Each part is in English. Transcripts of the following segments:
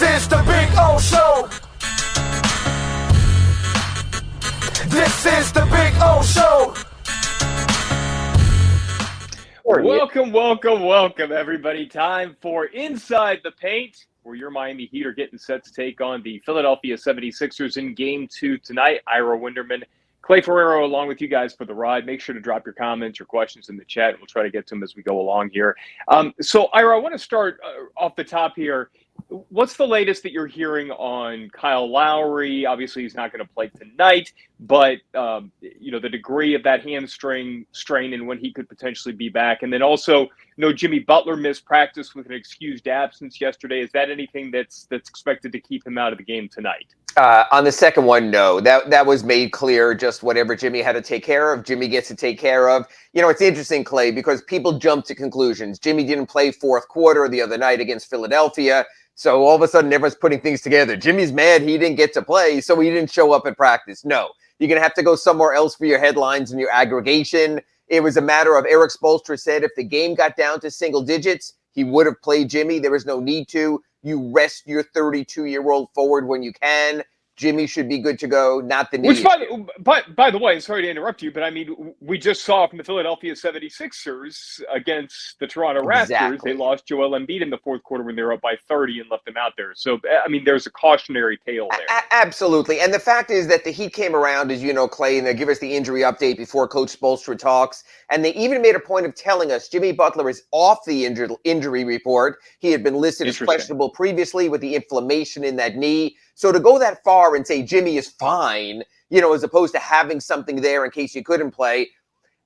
This is the Big O Show. This is the Big O Show. Welcome, everybody. Time for Inside the Paint, where your Miami Heat are getting set to take on the Philadelphia 76ers in Game 2 tonight. Ira Winderman, Clay Ferraro, along with you guys for the ride. Make sure to drop your comments, your questions in the chat. We'll try to get to them as we go along here. So, Ira, I want to start off the top here. What's the latest that you're hearing on Kyle Lowry? Obviously, he's not going to play tonight, but the degree of that hamstring strain and when he could potentially be back. And then also, Jimmy Butler missed practice with an excused absence yesterday. Is that anything that's expected to keep him out of the game tonight? On the second one, no. That was made clear. Just whatever Jimmy had to take care of, Jimmy gets to take care of. It's interesting, Clay, because people jump to conclusions. Jimmy didn't play fourth quarter the other night against Philadelphia. So all of a sudden, everyone's putting things together. Jimmy's mad he didn't get to play, so he didn't show up at practice. No, you're going to have to go somewhere else for your headlines and your aggregation. It was a matter of Eric Spoelstra said if the game got down to single digits, he would have played Jimmy. There was no need to. You rest your 32-year-old forward when you can. Jimmy should be good to go, not the need. Which, by the way, sorry to interrupt you, but I mean, we just saw from the Philadelphia 76ers against the Toronto Raptors, they lost Joel Embiid in the fourth quarter when they were up by 30 and left him out there. So, I mean, there's a cautionary tale there. Absolutely. And the fact is that the Heat came around, as you know, Clay, and they give us the injury update before Coach Spoelstra talks. And they even made a point of telling us Jimmy Butler is off the injury report. He had been listed as questionable previously with the inflammation in that knee. So to go that far and say Jimmy is fine, as opposed to having something there in case you couldn't play.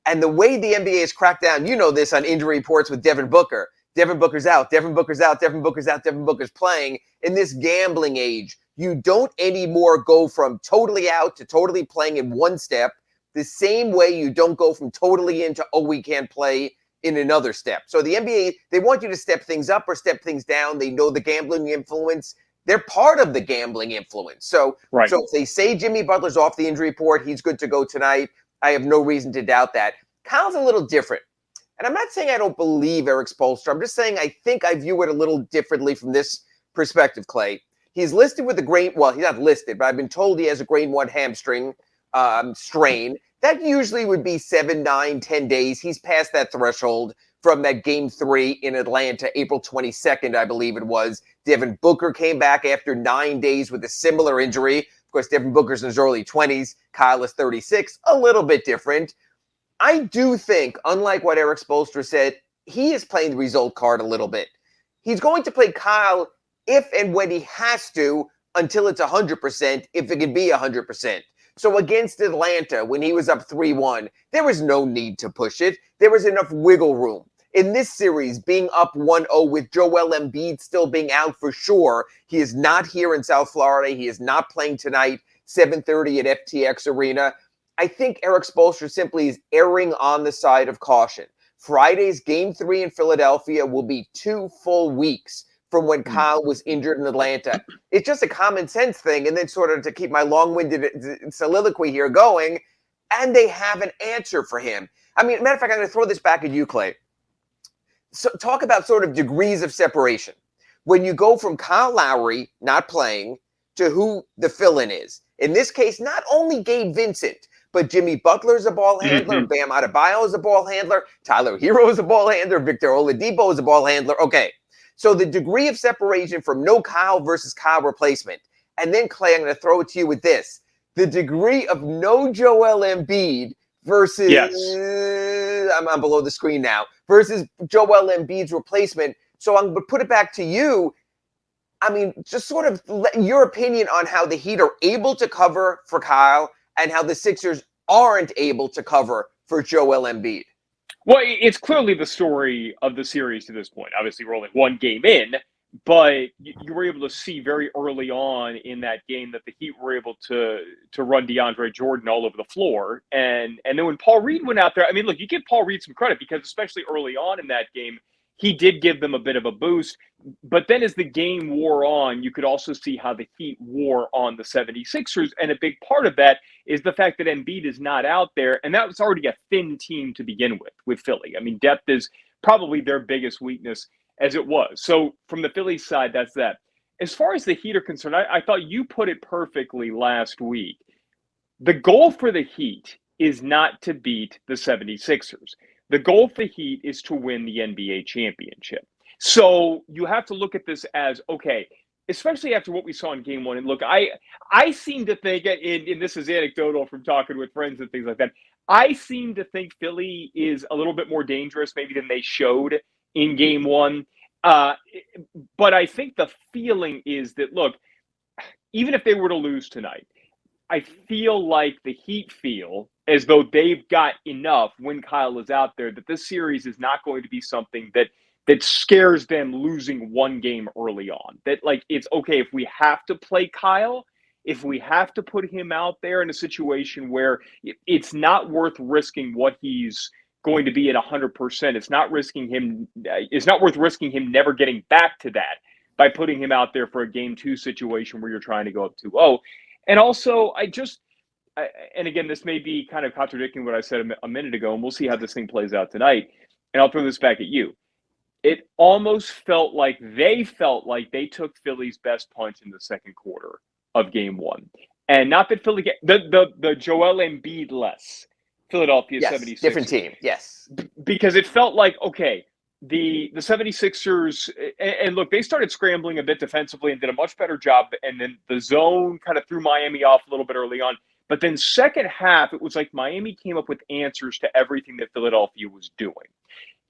And the way the NBA has cracked down, this on injury reports with Devin Booker. Devin Booker's out, Devin Booker's out, Devin Booker's out, Devin Booker's playing. In this gambling age, you don't anymore go from totally out to totally playing in one step, the same way you don't go from totally into, we can't play in another step. So the NBA, they want you to step things up or step things down. They know the gambling influence. They're part of the gambling influence. So if they say Jimmy Butler's off the injury report, he's good to go tonight. I have no reason to doubt that. Kyle's a little different. And I'm not saying I don't believe Eric Spoelstra. I'm just saying I think I view it a little differently from this perspective, Clay. He's listed with he's not listed, but I've been told he has a grade 1 hamstring strain. That usually would be 7, 9, 10 days. He's past that threshold from that Game 3 in Atlanta, April 22nd, I believe it was. Devin Booker came back after 9 days with a similar injury. Of course, Devin Booker's in his early 20s. Kyle is 36, a little bit different. I do think, unlike what Eric Spoelstra said, he is playing the result card a little bit. He's going to play Kyle if and when he has to until it's 100%, if it can be 100%. So against Atlanta, when he was up 3-1, there was no need to push it. There was enough wiggle room. In this series, being up 1-0 with Joel Embiid still being out for sure, he is not here in South Florida. He is not playing tonight, 7:30 at FTX Arena. I think Eric Spoelstra simply is erring on the side of caution. Friday's Game 3 in Philadelphia will be 2 full weeks from when Kyle was injured in Atlanta. It's just a common sense thing. And then sort of to keep my long-winded soliloquy here going, and they have an answer for him. I mean, matter of fact, I'm going to throw this back at you, Clay. So talk about sort of degrees of separation. When you go from Kyle Lowry not playing to who the fill-in is. In this case, not only Gabe Vincent, but Jimmy Butler's a ball handler, Bam Adebayo is a ball handler, Tyler Hero is a ball handler, Victor Oladipo is a ball handler. Okay, so the degree of separation from no Kyle versus Kyle replacement. And then, Clay, I'm going to throw it to you with this. The degree of no Joel Embiid versus, I'm below the screen now, versus Joel Embiid's replacement. So I'm going to put it back to you. I mean, just sort of your opinion on how the Heat are able to cover for Kyle and how the Sixers aren't able to cover for Joel Embiid. Well, it's clearly the story of the series to this point. Obviously, we're only one game in, but you were able to see very early on in that game that the Heat were able to run DeAndre Jordan all over the floor. And then when Paul Reed went out there, I mean, look, you give Paul Reed some credit because especially early on in that game, he did give them a bit of a boost. But then as the game wore on, you could also see how the Heat wore on the 76ers. And a big part of that is the fact that Embiid is not out there. And that was already a thin team to begin with Philly. I mean, depth is probably their biggest weakness as it was. So from the Phillies side, that's that. as far as the Heat are concerned, I thought you put it perfectly last week. The goal for the Heat is not to beat the 76ers. The goal for the Heat is to win the NBA championship. So you have to look at this as, okay, especially after what we saw in game one. And look, I seem to think, and this is anecdotal from talking with friends and things like that, I seem to think Philly is a little bit more dangerous maybe than they showed in game one. But I think the feeling is that, look, even if they were to lose tonight, I feel like the Heat feel as though they've got enough when Kyle is out there that this series is not going to be something that scares them losing one game early on. That, like, it's okay if we have to play Kyle, if we have to put him out there in a situation where it's not worth risking what he's going to be at 100%. It's not risking him. It's not worth risking him never getting back to that by putting him out there for a game two situation where you're trying to go up 2-0. And also, and again, this may be kind of contradicting what I said a minute ago, and we'll see how this thing plays out tonight. And I'll throw this back at you. It almost felt like they took Philly's best punch in the second quarter of game one. And not that Philly the Joel Embiid-less Philadelphia 76ers. Different team, yes. Because it felt like, okay, the 76ers, and look, they started scrambling a bit defensively and did a much better job. And then the zone kind of threw Miami off a little bit early on. But then second half, it was like Miami came up with answers to everything that Philadelphia was doing.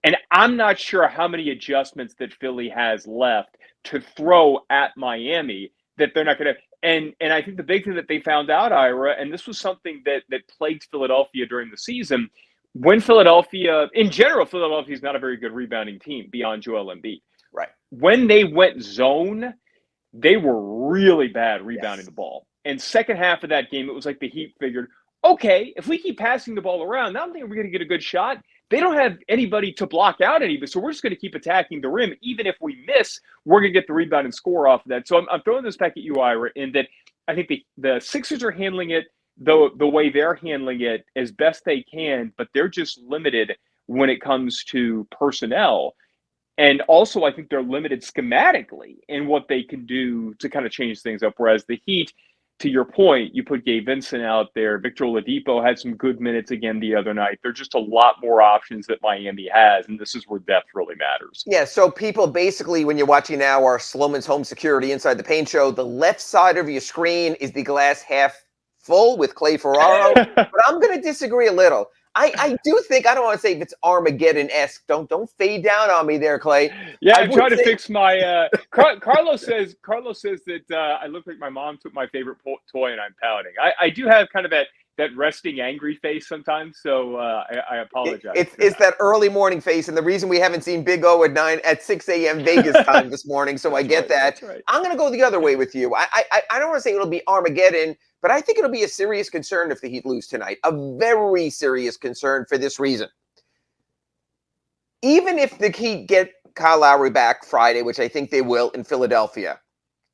And I'm not sure how many adjustments that Philly has left to throw at Miami that they're not going to. And I think the big thing that they found out, Ira, and this was something that plagued Philadelphia during the season, when Philadelphia, in general, Philadelphia is not a very good rebounding team beyond Joel Embiid. Right. When they went zone, they were really bad rebounding the ball. And second half of that game, it was like the Heat figured, okay, if we keep passing the ball around, I don't think we're going to get a good shot. They don't have anybody to block out anybody, so we're just going to keep attacking the rim. Even if we miss, we're going to get the rebound and score off of that. So I'm throwing this back at you, Ira, in that I think the Sixers are handling it the way they're handling it as best they can, but they're just limited when it comes to personnel. And also, I think they're limited schematically in what they can do to kind of change things up, whereas the Heat, to your point, you put Gabe Vincent out there. Victor Oladipo had some good minutes again the other night. There's just a lot more options that Miami has, and this is where depth really matters. Yeah, so people basically, when you're watching now our Slomin's Home Security Inside the Paint show, the left side of your screen is the glass half full with Clay Ferraro, but I'm going to disagree a little. I do think, I don't want to say if it's Armageddon-esque. Don't fade down on me there, Clay. Yeah, I'm trying to fix my Carlos says that I look like my mom took my favorite toy and I'm pouting. I do have kind of that resting angry face sometimes, so I apologize. It's that early morning face, and the reason we haven't seen Big O at 6 a.m. Vegas time this morning, so I get that. Right. I'm going to go the other way with you. I don't want to say it'll be Armageddon, but I think it'll be a serious concern if the Heat lose tonight. A very serious concern for this reason. Even if the Heat get Kyle Lowry back Friday, which I think they will in Philadelphia,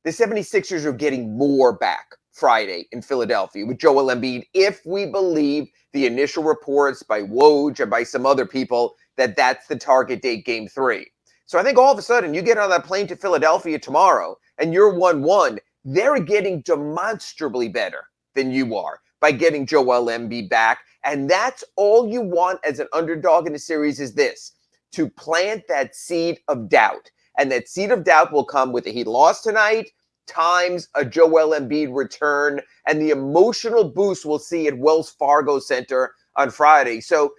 the 76ers are getting more back Friday in Philadelphia with Joel Embiid, if we believe the initial reports by Woj and by some other people that that's the target date game 3. So I think all of a sudden you get on that plane to Philadelphia tomorrow and you're 1-1. They're getting demonstrably better than you are by getting Joel Embiid back. And that's all you want as an underdog in the series is this, to plant that seed of doubt. And that seed of doubt will come with the Heat loss tonight, times a Joel Embiid return, and the emotional boost we'll see at Wells Fargo Center on Friday. So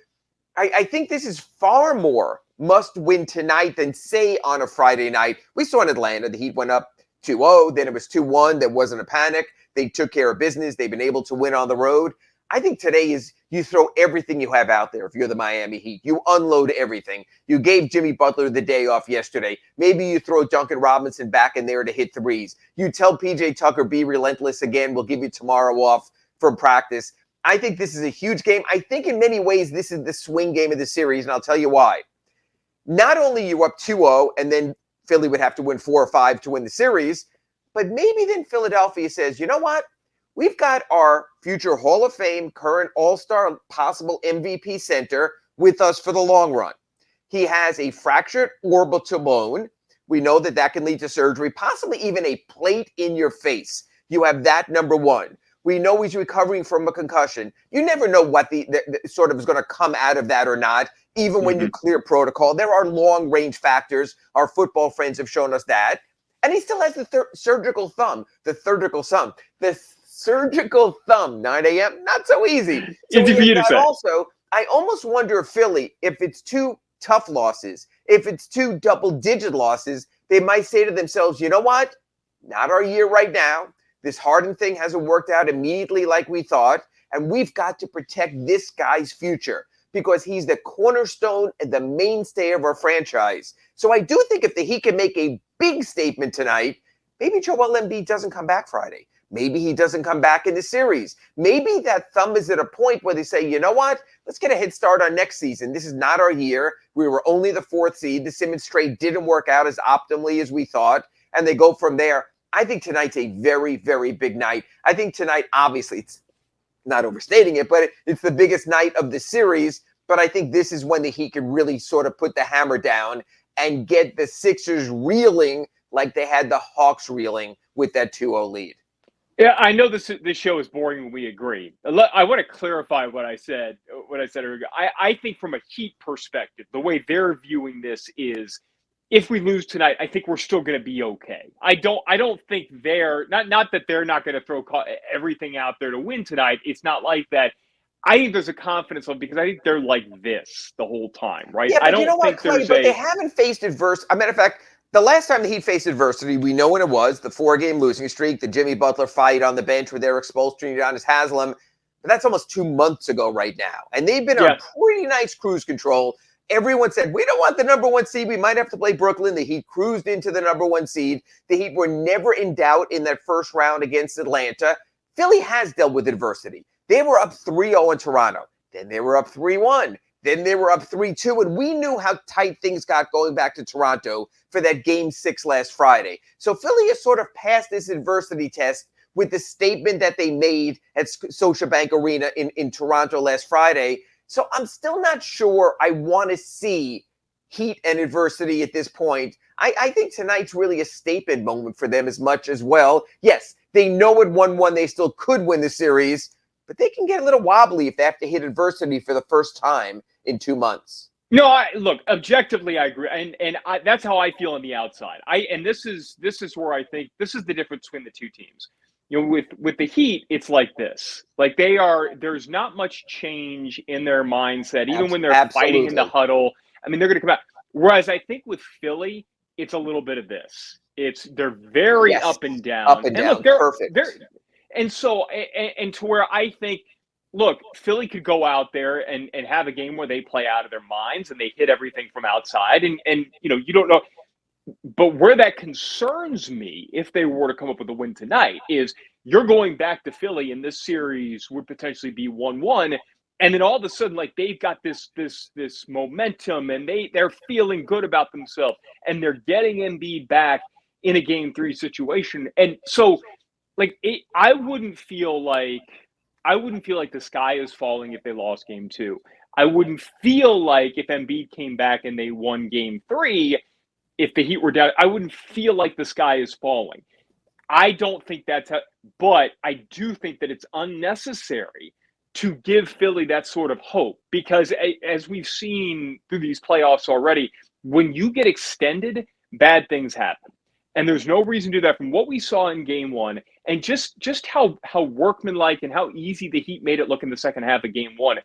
I think this is far more must win tonight than, say, on a Friday night. We saw in Atlanta, the Heat went up 2-0, then it was 2-1. There wasn't a panic. They took care of business. They've been able to win on the road. I think today is you throw everything you have out there if you're the Miami Heat. You unload everything. You gave Jimmy Butler the day off yesterday. Maybe you throw Duncan Robinson back in there to hit threes. You tell PJ Tucker, be relentless again. We'll give you tomorrow off from practice. I think this is a huge game. I think in many ways this is the swing game of the series, and I'll tell you why. Not only you up 2-0, and then Philly would have to win 4 or 5 to win the series, but maybe then Philadelphia says, you know what? We've got our future Hall of Fame, current All-Star, possible MVP center with us for the long run. He has a fractured orbital bone, We know that that can lead to surgery, possibly even a plate in your face. You have that, number one. We know he's recovering from a concussion. You never know what the sort of is going to come out of that or not, even when you clear protocol. There are long-range factors. Our football friends have shown us that. And he still has the surgical thumb, the surgical thumb, 9 a.m., not so easy. So Easy for you to say. Also, I almost wonder if Philly, if it's two tough losses, if it's two double-digit losses, they might say to themselves, you know what? Not our year right now. This Harden thing hasn't worked out immediately like we thought, and we've got to protect this guy's future because he's the cornerstone and the mainstay of our franchise. So I do think if the Heat can make a big statement tonight, maybe Joel Embiid doesn't come back Friday. Maybe he doesn't come back in the series. Maybe that thumb is at a point where they say, you know what? Let's get a head start on next season. This is not our year. We were only the 4th seed. The Simmons trade didn't work out as optimally as we thought, and they go from there. I think tonight's a very, very big night. I think tonight, obviously, it's not overstating it, but it's the biggest night of the series. But I think this is when the Heat can really sort of put the hammer down and get the Sixers reeling like they had the Hawks reeling with that 2-0 lead. Yeah, I know this show is boring when we agree. I want to clarify what I said earlier. I think from a Heat perspective, the way they're viewing this is, if we lose tonight, I think we're still going to be okay. I don't think they're not that they're not going to throw everything out there to win tonight. It's not like that. I think there's a confidence level because I think they're like this the whole time, right? Yeah, but I don't you know think what, Clay, but they haven't faced adversity. As a matter of fact, the last time the Heat faced adversity, we know when it was, the 4-game losing streak, the Jimmy Butler fight on the bench where they were exposed to Udonis Haslem. But that's almost 2 months ago right now. And they've been on pretty nice cruise control. Everyone said, we don't want the number 1 seed. We might have to play Brooklyn. The Heat cruised into the number 1 seed. The Heat were never in doubt in that first round against Atlanta. Philly has dealt with adversity. They were up 3-0 in Toronto. Then they were up 3-1. Then they were up 3-2. And we knew how tight things got going back to Toronto for that Game 6 last Friday. So Philly has sort of passed this adversity test with the statement that they made at Scotiabank Arena in Toronto last Friday. So I'm still not sure I want to see Heat and adversity at this point. I think tonight's really a statement moment for them as much as well. Yes, they know at 1-1 they still could win the series, but they can get a little wobbly if they have to hit adversity for the first time in 2 months. No, look, objectively, I agree, and that's how I feel on the outside. This is where I think this is the difference between the two teams. You know, with the Heat, it's like this. Like there's not much change in their mindset, even when they're fighting in the huddle. I mean, they're going to come out. Whereas I think with Philly, it's a little bit of this. They're very up and down. Up and down. Look, Perfect. And so, and to where I think, look, Philly could go out there and have a game where they play out of their minds and they hit everything from outside. And you know, you don't know. But where that concerns me, if they were to come up with a win tonight, is you're going back to Philly, and this series would potentially be 1-1, and then all of a sudden, like, they've got this momentum, and they're feeling good about themselves, and they're getting Embiid back in a Game 3 situation, and so, like, I wouldn't feel like the sky is falling if they lost Game 2. I wouldn't feel like if Embiid came back and they won Game 3. If the Heat were down, I wouldn't feel like the sky is falling. I don't think that's but I do think that it's unnecessary to give Philly that sort of hope because as we've seen through these playoffs already, when you get extended, bad things happen. And there's no reason to do that from what we saw in Game 1 and just how workmanlike and how easy the Heat made it look in the second half of Game 1.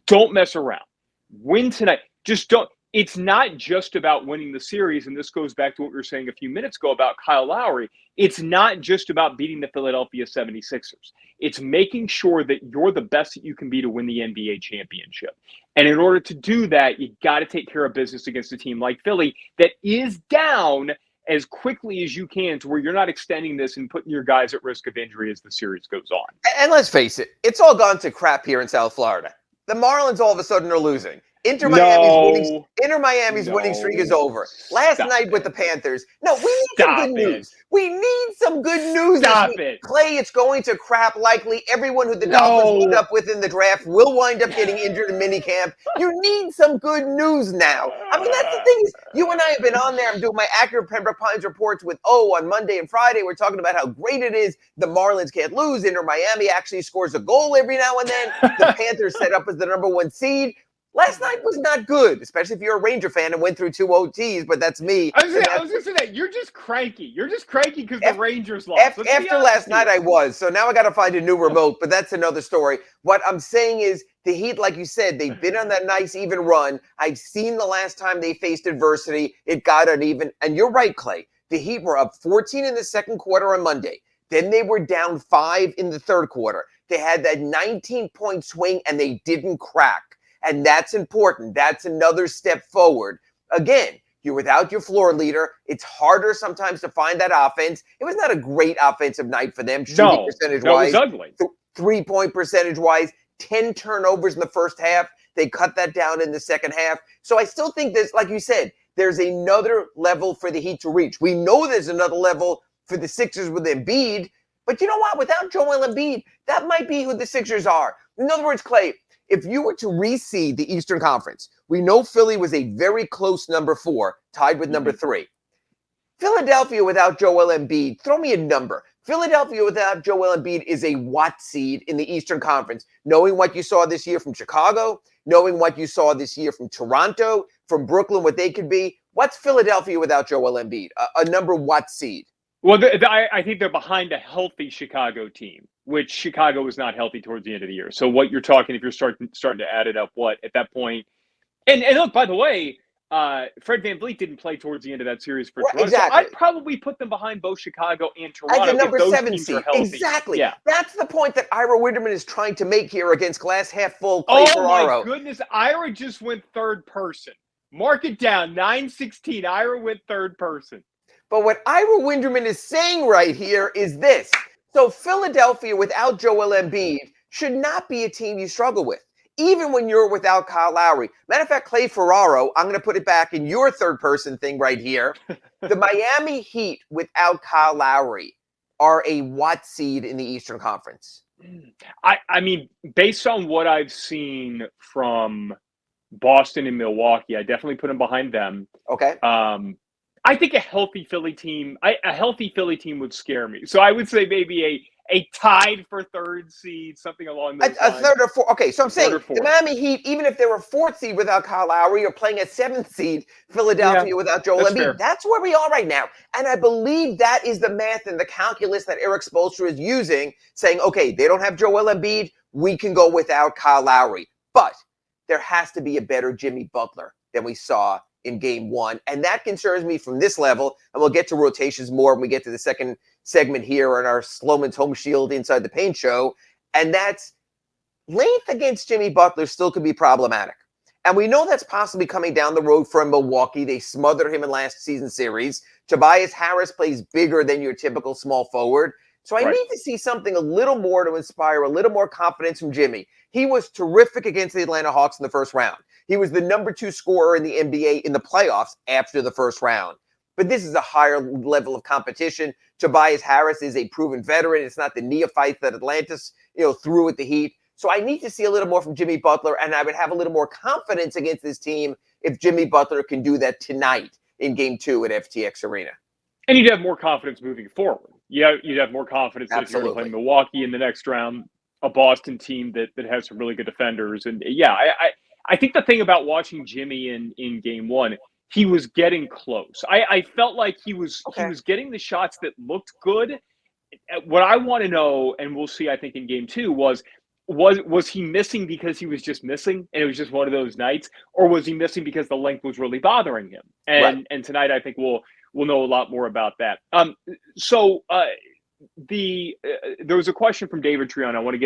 Don't mess around. Win tonight. Just don't. It's not just about winning the series, and this goes back to what we were saying a few minutes ago about Kyle Lowry. It's not just about beating the Philadelphia 76ers. It's making sure that you're the best that you can be to win the NBA championship. And in order to do that, you got to take care of business against a team like Philly that is down as quickly as you can to where you're not extending this and putting your guys at risk of injury as the series goes on. And let's face it, it's all gone to crap here in South Florida. The Marlins all of a sudden are losing. Inter No. Miami's winning streak is over. Last night with the Panthers. No, we need some good news. We need some good news this week. Clay, it's going to crap likely. Everyone who the Dolphins wound up with in the draft will wind up getting injured in minicamp. You need some good news now. I mean, that's the thing is, you and I have been on there. I'm doing my accurate Pembroke Pines reports with on Monday and Friday. We're talking about how great it is. The Marlins can't lose. Inter Miami actually scores a goal every now and then. The Panthers set up as the number 1 seed. Last night was not good, especially if you're a Ranger fan and went through 2 OTs, but that's me. I was going to say that. You're just cranky. You're just cranky because the Rangers lost. After last night, I was. So now I got to find a new remote, but that's another story. What I'm saying is the Heat, like you said, they've been on that nice even run. I've seen the last time they faced adversity. It got uneven. And you're right, Clay. The Heat were up 14 in the second quarter on Monday. Then they were down 5 in the third quarter. They had that 19-point swing, and they didn't crack. And that's important. That's another step forward. Again, you're without your floor leader. It's harder sometimes to find that offense. It was not a great offensive night for them. Shooting percentage-wise, it was ugly. 3-point percentage-wise, 10 turnovers in the first half. They cut that down in the second half. So I still think there's, like you said, there's another level for the Heat to reach. We know there's another level for the Sixers with Embiid. But you know what? Without Joel Embiid, that might be who the Sixers are. In other words, Clay, if you were to reseed the Eastern Conference, we know Philly was a very close number 4, tied with number 3. Philadelphia without Joel Embiid, throw me a number. Philadelphia without Joel Embiid is a what seed in the Eastern Conference? Knowing what you saw this year from Chicago, knowing what you saw this year from Toronto, from Brooklyn, what they could be, what's Philadelphia without Joel Embiid? A number what seed? Well, I think they're behind a healthy Chicago team, which Chicago was not healthy towards the end of the year. So what you're talking, if you're starting to add it up, what at that point, and look, by the way, Fred VanVleet didn't play towards the end of that series for Toronto. Exactly. So I'd probably put them behind both Chicago and Toronto as the number if those 7 teams seed. are healthy. Exactly. Yeah. That's the point that Ira Winderman is trying to make here against glass half full Clay Ferraro. Oh my goodness, Ira just went third person. Mark it down, 9-16. Ira went third person. But what Ira Winderman is saying right here is this. So Philadelphia without Joel Embiid should not be a team you struggle with, even when you're without Kyle Lowry. Matter of fact, Clay Ferraro, I'm going to put it back in your third-person thing right here. The Miami Heat without Kyle Lowry are a what seed in the Eastern Conference? I mean, based on what I've seen from Boston and Milwaukee, I definitely put them behind them. Okay. I think a healthy Philly team would scare me. So I would say maybe a tied for third seed, something along those lines. A third or fourth. Okay, so I'm saying the Miami Heat, even if they were 4th seed without Kyle Lowry, or playing a 7th seed Philadelphia without Joel Embiid. Fair. That's where we are right now. And I believe that is the math and the calculus that Eric Spoelstra is using, saying, okay, they don't have Joel Embiid, we can go without Kyle Lowry. But there has to be a better Jimmy Butler than we saw in game 1. And that concerns me from this level. And we'll get to rotations more when we get to the second segment here on our Slomin's Home Shield Inside the Paint show. And that's length against Jimmy Butler still could be problematic. And we know that's possibly coming down the road from Milwaukee. They smothered him in last season's series. Tobias Harris plays bigger than your typical small forward. So I need to see something a little more to inspire a little more confidence from Jimmy. He was terrific against the Atlanta Hawks in the first round. He was the number 2 scorer in the NBA in the playoffs after the first round. But this is a higher level of competition. Tobias Harris is a proven veteran. It's not the neophyte that Atlantis, threw at the Heat. So I need to see a little more from Jimmy Butler, and I would have a little more confidence against this team if Jimmy Butler can do that tonight in Game 2 at FTX Arena. And you'd have more confidence moving forward. You'd have more confidence that if you're going to play Milwaukee in the next round, a Boston team that has some really good defenders. And I think the thing about watching Jimmy in game 1, he was getting close. I felt like he was getting the shots that looked good. What I want to know, and we'll see, I think in game 2, was he missing because he was just missing and it was just one of those nights, or was he missing because the length was really bothering him? And tonight I think we'll know a lot more about that. There was a question from David Trion. I want to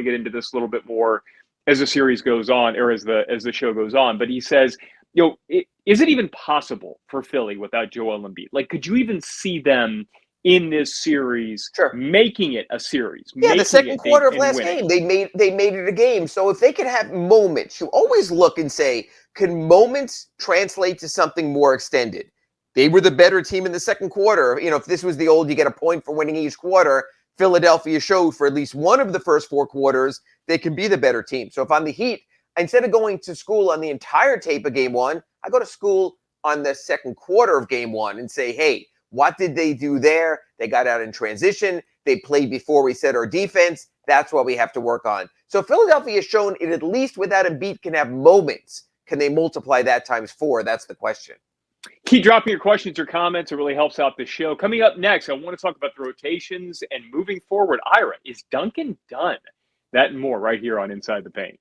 get into this a little bit more as the series goes on, or as the show goes on. But he says, is it even possible for Philly without Joel Embiid? Like, could you even see them in this series, Sure. making it a series. Yeah, the second quarter of last winning. game, they made it a game. So if they could have moments, you always look and say, can moments translate to something more extended? They were the better team in the second quarter. You know, if this was the old, you get a point for winning each quarter. Philadelphia showed for at least one of the first four quarters they can be the better team. So if I'm the Heat, instead of going to school on the entire tape of game one, I go to school on the second quarter of game one and say, hey, what did they do there? They got out in transition. They played before we set our defense. That's what we have to work on. So Philadelphia has shown it, at least without a beat, can have moments. Can they multiply that times 4? That's the question. Keep dropping your questions or comments. It really helps out the show. Coming up next, I want to talk about the rotations and moving forward. Ira, is Duncan done? That and more right here on Inside the Paint.